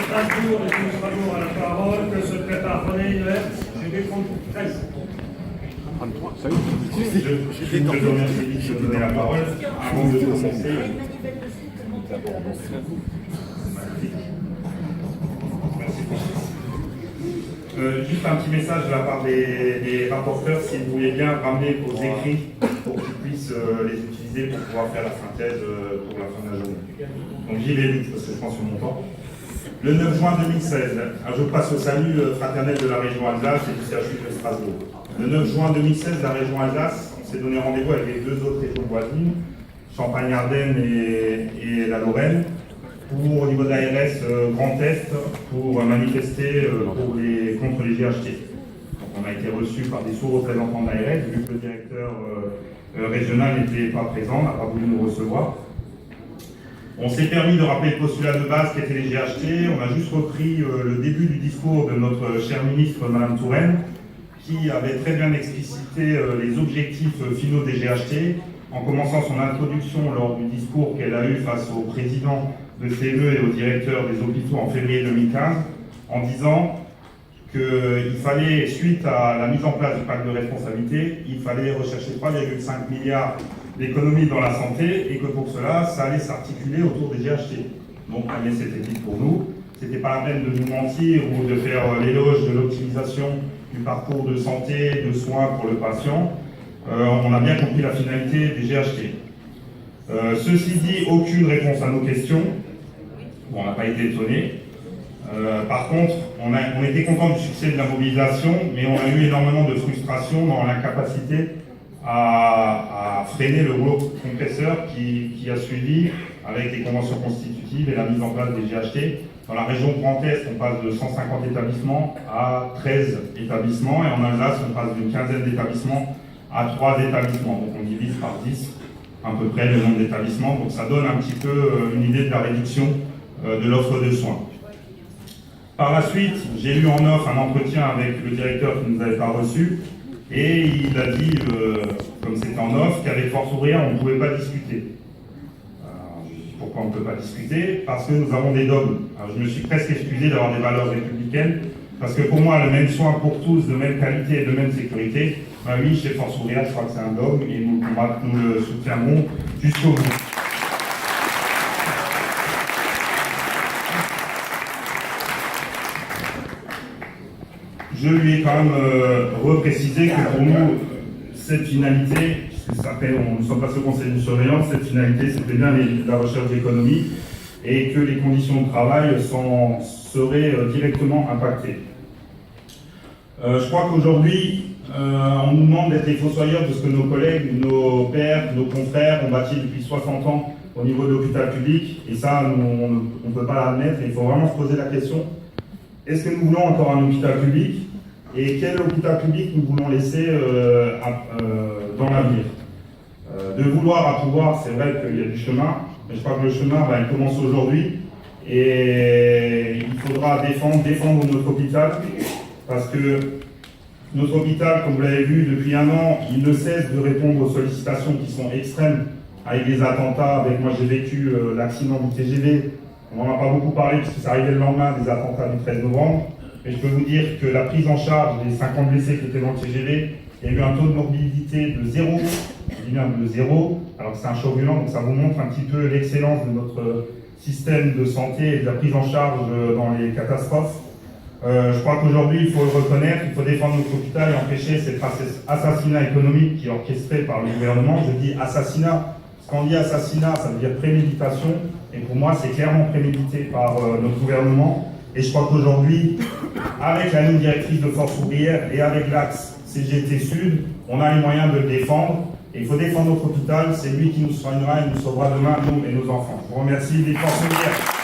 Strasbourg et de Strasbourg à la parole, que se prépare René Hiver. Je vais prendre 13. 33, ça y est, Je vous remercie de me donner la parole avant de commencer. Juste un petit message de la part des rapporteurs, si vous voulez bien ramener vos écrits pour qu'ils puissent les utiliser pour pouvoir faire la synthèse pour la fin de la journée. Donc j'y vais vite parce que je prends sur mon temps. Le 9 juin 2016, je passe au salut fraternel de la région Alsace et du CHU de Strasbourg. Le 9 juin 2016, la région Alsace, on s'est donné rendez-vous avec les deux autres régions voisines, Champagne-Ardenne et la Lorraine, pour, au niveau de l'ARS Grand Est, pour manifester contre les GHT. Donc on a été reçus par des sous-représentants de l'ARS, vu que le directeur régional n'était pas présent, n'a pas voulu nous recevoir. On s'est permis de rappeler le postulat de base qui était les GHT. On a juste repris le début du discours de notre chère ministre, Madame Touraine, qui avait très bien explicité les objectifs finaux des GHT, en commençant son introduction lors du discours qu'elle a eu face au président de CME et au directeur des hôpitaux en février 2015, en disant qu'il fallait, suite à la mise en place du pacte de responsabilité, il fallait rechercher 3,5 milliards d'économies dans la santé et que pour cela, ça allait s'articuler autour des GHT. Donc, mais c'était dit pour nous. C'était pas la peine de nous mentir ou de faire l'éloge de l'optimisation du parcours de santé, de soins pour le patient. On a bien compris la finalité des GHT. Ceci dit, aucune réponse à nos questions. Bon, on n'a pas été étonnés. Par contre, on était content du succès de la mobilisation, mais on a eu énormément de frustration dans l'incapacité à freiner le rouleau compresseur qui a suivi avec les conventions constitutives et la mise en place des GHT. Dans la région Grand Est, on passe de 150 établissements à 13 établissements, et en Alsace, on passe d'une quinzaine d'établissements à 3 établissements. Donc on divise par 10 à peu près le nombre d'établissements. Donc ça donne un petit peu une idée de la réduction de l'offre de soins. Par la suite, j'ai eu en offre un entretien avec le directeur qui ne nous avait pas reçus, et il a dit, comme c'était en offre, qu'avec Force Ouvrière, on ne pouvait pas discuter. Pourquoi on ne peut pas discuter? Parce que nous avons des dogmes. Alors, je me suis presque excusé d'avoir des valeurs républicaines, parce que pour moi, le même soin pour tous, de même qualité et de même sécurité, bah oui, chez Force Ouvrière, je crois que c'est un dogme, et nous le soutiendrons jusqu'au bout. Je lui ai quand même reprécisé que pour nous, cette finalité, nous sommes passés au conseil de surveillance, cette finalité c'était bien la recherche d'économie et que les conditions de travail seraient directement impactées. Je crois qu'aujourd'hui, on nous demande d'être les fossoyeurs de ce que nos collègues, nos pères, nos confrères ont bâti depuis 60 ans au niveau de l'hôpital public, et ça, on ne peut pas l'admettre. Il faut vraiment se poser la question, est-ce que nous voulons encore un hôpital public, et quel hôpital public nous voulons laisser dans l'avenir? De vouloir à pouvoir, c'est vrai qu'il y a du chemin, mais je crois que le chemin, il commence aujourd'hui, et il faudra défendre notre hôpital, parce que notre hôpital, comme vous l'avez vu depuis un an, il ne cesse de répondre aux sollicitations qui sont extrêmes, avec les attentats. Moi j'ai vécu l'accident du TGV, on n'en a pas beaucoup parlé puisque ça arrivait le lendemain des attentats du 13 novembre, mais je peux vous dire que la prise en charge des 50 blessés qui étaient dans le TGV, il y a eu un taux de morbidité de 0, je dis bien de 0, alors que c'est un choc violent, donc ça vous montre un petit peu l'excellence de notre système de santé et de la prise en charge dans les catastrophes. Je crois qu'aujourd'hui, il faut le reconnaître, il faut défendre notre hôpital et empêcher cet assassinat économique qui est orchestré par le gouvernement. Je dis assassinat, parce qu'on dit assassinat, ça veut dire préméditation, et pour moi, c'est clairement prémédité par notre gouvernement. Et je crois qu'aujourd'hui, avec la ligne directrice de Force Ouvrière et avec l'axe CGT Sud, on a les moyens de le défendre. Et il faut défendre notre hôpital, c'est lui qui nous soignera et nous sauvera demain, nous et nos enfants. Je vous remercie des Forces Ouvrières.